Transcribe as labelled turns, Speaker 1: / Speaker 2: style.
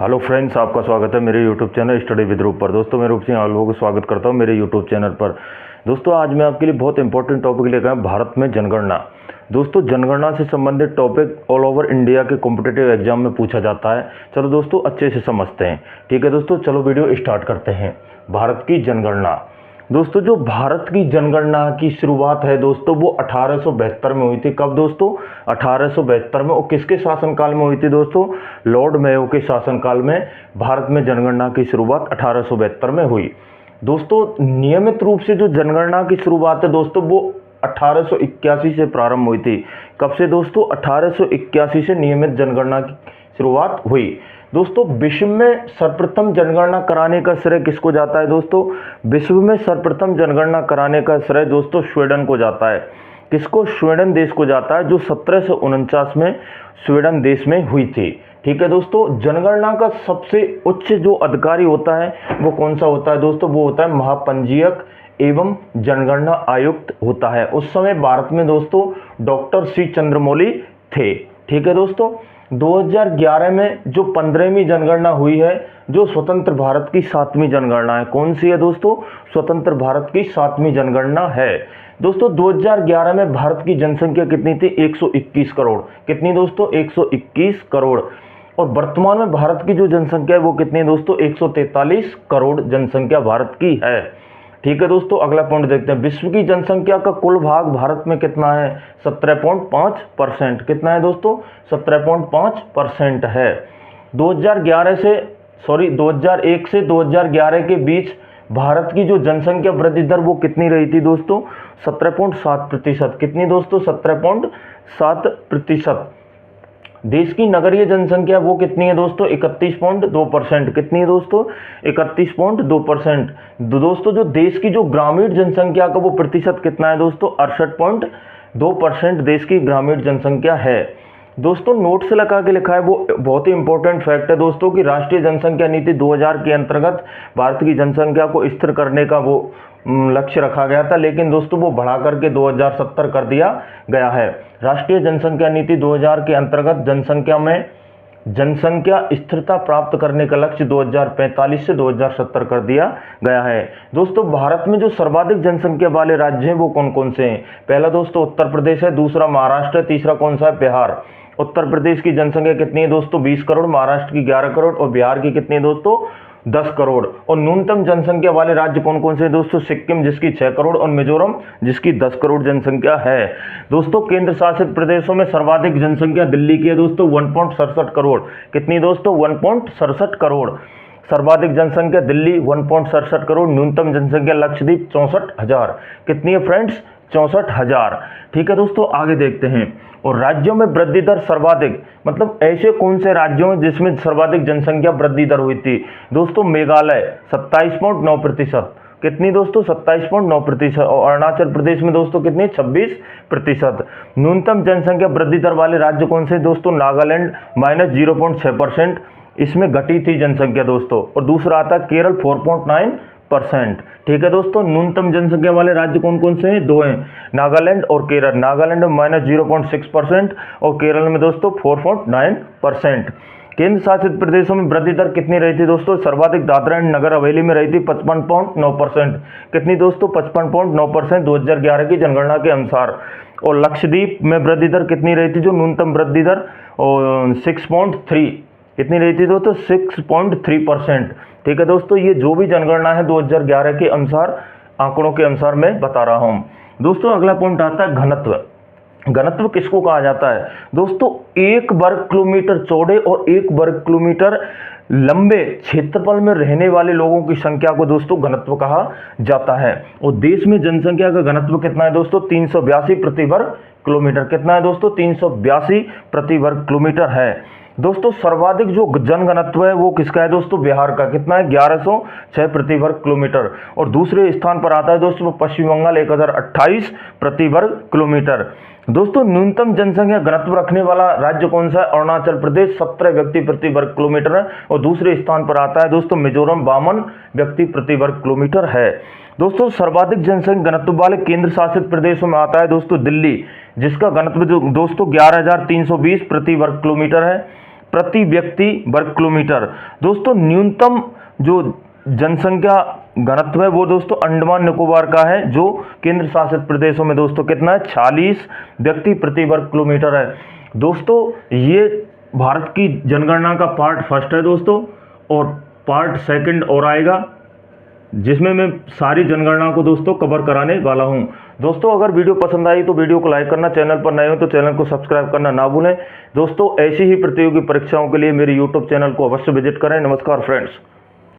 Speaker 1: Hello friends, आपका स्वागत है मेरे यूट्यूब चैनल स्टडी विद रूप पर। दोस्तों मैं रूप सिंह आप लोगों को स्वागत करता हूं मेरे यूट्यूब चैनल पर। दोस्तों आज मैं आपके लिए बहुत इंपॉर्टेंट टॉपिक लेकर आया, भारत में जनगणना। दोस्तों जनगणना से संबंधित टॉपिक ऑल ओवर इंडिया के कॉम्पिटिटिव एग्जाम में पूछा जाता है। चलो दोस्तों अच्छे से समझते हैं। ठीक है दोस्तों, चलो वीडियो स्टार्ट करते हैं। भारत की जनगणना। दोस्तों जो भारत की जनगणना की शुरुआत है दोस्तों वो 1872 में हुई थी। कब दोस्तों? 1872 में। और किसके शासनकाल में हुई थी दोस्तों? लॉर्ड मेयो के शासनकाल में भारत में जनगणना की शुरुआत 1872 में हुई। दोस्तों नियमित रूप से जो जनगणना की शुरुआत है दोस्तों वो 1881 से प्रारंभ हुई थी। कब से दोस्तों? 1881 से नियमित जनगणना की शुरुआत हुई। दोस्तों विश्व में सर्वप्रथम जनगणना कराने का श्रेय किसको जाता है दोस्तों? विश्व में सर्वप्रथम जनगणना कराने का श्रेय दोस्तों स्वीडन को जाता है। किसको? स्वीडन देश को जाता है, जो 1749 में स्वीडन देश में हुई थी। ठीक है दोस्तों, जनगणना का सबसे उच्च जो अधिकारी होता है वो कौन सा होता है दोस्तों? वो होता है महापंजीयक एवं जनगणना आयुक्त होता है। उस समय भारत में दोस्तों डॉक्टर सी चंद्रमौली थे। ठीक है दोस्तों, 2011 में जो 15वीं जनगणना हुई है, जो स्वतंत्र भारत की 7वीं जनगणना है। कौन सी है दोस्तों? स्वतंत्र भारत की 7वीं जनगणना है। दोस्तों 2011 में भारत की जनसंख्या कितनी थी? 121 करोड़। कितनी दोस्तों? 121 करोड़। और वर्तमान में भारत की जो जनसंख्या है वो कितनी है दोस्तों? 143 करोड़ जनसंख्या भारत की है। ठीक है दोस्तों, अगला पॉइंट देखते हैं। विश्व की जनसंख्या का कुल भाग भारत में कितना है? 17.5%। कितना है दोस्तों? 17.5% है। 2001 से 2011 के बीच भारत की जो जनसंख्या वृद्धि दर वो कितनी रही थी दोस्तों? 17.7%। कितनी दोस्तों? 17.7%। देश की नगरीय जनसंख्या वो कितनी है दोस्तों? 31.2%। कितनी है दोस्तों? 31.2%। दोस्तों जो देश की जो ग्रामीण जनसंख्या का वो प्रतिशत कितना है दोस्तों? 68.2% देश की ग्रामीण जनसंख्या है। दोस्तों नोट से लगा के लिखा है, वो बहुत ही इंपॉर्टेंट फैक्ट है दोस्तों कि राष्ट्रीय जनसंख्या नीति 2000 के अंतर्गत भारत की जनसंख्या को स्थिर करने का वो लक्ष्य रखा गया था, लेकिन दोस्तों वो बढ़ा करके 2070 कर दिया गया है। राष्ट्रीय जनसंख्या नीति 2000 के अंतर्गत जनसंख्या स्थिरता प्राप्त करने का लक्ष्य 2045 से 2070 कर दिया गया है। दोस्तों भारत में जो सर्वाधिक जनसंख्या वाले राज्य हैं वो कौन कौन से हैं? पहला दोस्तों उत्तर प्रदेश है, दूसरा महाराष्ट्र है, तीसरा कौन सा है? बिहार। उत्तर प्रदेश की जनसंख्या कितनी है दोस्तों? 20 करोड़। महाराष्ट्र की 11 करोड़। और बिहार की कितनी है दोस्तों? 10 करोड़। और न्यूनतम जनसंख्या वाले राज्य कौन कौन से हैं दोस्तों? सिक्किम जिसकी 6 करोड़ और मिजोरम जिसकी 10 करोड़ जनसंख्या है। दोस्तों केंद्र शासित प्रदेशों में सर्वाधिक जनसंख्या दिल्ली की है दोस्तों, 1.67 करोड़। कितनी दोस्तों? 1.67 करोड़। सर्वाधिक जनसंख्या दिल्ली 1.67 करोड़। न्यूनतम जनसंख्या लक्षद्वीप 64,000। कितनी है फ्रेंड्स? 64,000। ठीक है दोस्तों, आगे देखते हैं। और राज्यों में वृद्धि दर सर्वाधिक, मतलब ऐसे कौन से राज्यों में जिसमें सर्वाधिक जनसंख्या वृद्धि दर हुई थी दोस्तों? मेघालय 27.9%। कितनी दोस्तों? 27.9%। और अरुणाचल प्रदेश में दोस्तों कितनी? 26%। न्यूनतम जनसंख्या वृद्धि दर वाले राज्य कौन से दोस्तों? नागालैंड -0.6%, इसमें घटी थी जनसंख्या दोस्तों। और दूसरा आता है केरल 4.9%। ठीक है दोस्तों, न्यूनतम जनसंख्या वाले राज्य कौन कौन से हैं? 2 हैं, नागालैंड और केरल। नागालैंड में -0.6% और केरल में दोस्तों 4.9%। केंद्र शासित प्रदेशों में वृद्धि दर कितनी रही थी दोस्तों? सर्वाधिक दादरा एंड नगर हवेली में रही थी 55.9%। कितनी दोस्तों? 55.9% 2011 की जनगणना के अनुसार। और लक्षद्वीप में वृद्धि दर कितनी रही थी? जो न्यूनतम वृद्धि दर 6.3। कितनी रही थी दोस्तों? 6.3%। ठीक है दोस्तों, ये जो भी जनगणना है 2011 के अनुसार, आंकड़ों के अनुसार मैं बता रहा हूं। दोस्तों अगला पॉइंट आता है घनत्व। घनत्व किसको कहा जाता है दोस्तों? 1 वर्ग किलोमीटर चौड़े और 1 वर्ग किलोमीटर लंबे क्षेत्रफल में रहने वाले लोगों की संख्या को दोस्तों घनत्व कहा जाता है। और देश में जनसंख्या का घनत्व कितना है दोस्तों? 382 प्रति वर्ग किलोमीटर। कितना है दोस्तों? 382 प्रति वर्ग किलोमीटर है। दोस्तों सर्वाधिक जो जनघनत्व है वो किसका है दोस्तों? बिहार का। कितना है? 1106 प्रति वर्ग किलोमीटर। और दूसरे स्थान पर आता है दोस्तों पश्चिम बंगाल 1028 प्रति वर्ग किलोमीटर। दोस्तों न्यूनतम जनसंख्या घनत्व रखने वाला राज्य कौन सा है? अरुणाचल प्रदेश 17 व्यक्ति प्रति वर्ग किलोमीटर है। और दूसरे स्थान पर आता है दोस्तों मिजोरम 52 व्यक्ति प्रति वर्ग किलोमीटर है। दोस्तों सर्वाधिक जनसंख्या घनत्व वाले केंद्र शासित प्रदेशों में आता है दोस्तों दिल्ली, जिसका घनत्व दोस्तों 11,320 प्रति वर्ग किलोमीटर है। प्रति व्यक्ति वर्ग किलोमीटर। दोस्तों न्यूनतम जो जनसंख्या घनत्व है वो दोस्तों अंडमान निकोबार का है, जो केंद्र शासित प्रदेशों में दोस्तों कितना है, 46 व्यक्ति प्रति वर्ग किलोमीटर है। दोस्तों ये भारत की जनगणना का पार्ट फर्स्ट है दोस्तों, और पार्ट सेकंड और आएगा जिसमें मैं सारी जनगणना को दोस्तों कवर कराने वाला हूं। दोस्तों अगर वीडियो पसंद आई तो वीडियो को लाइक करना, चैनल पर नए हो तो चैनल को सब्सक्राइब करना ना भूलें। दोस्तों ऐसी ही प्रतियोगी परीक्षाओं के लिए मेरे यूट्यूब चैनल को अवश्य विजिट करें। नमस्कार फ्रेंड्स।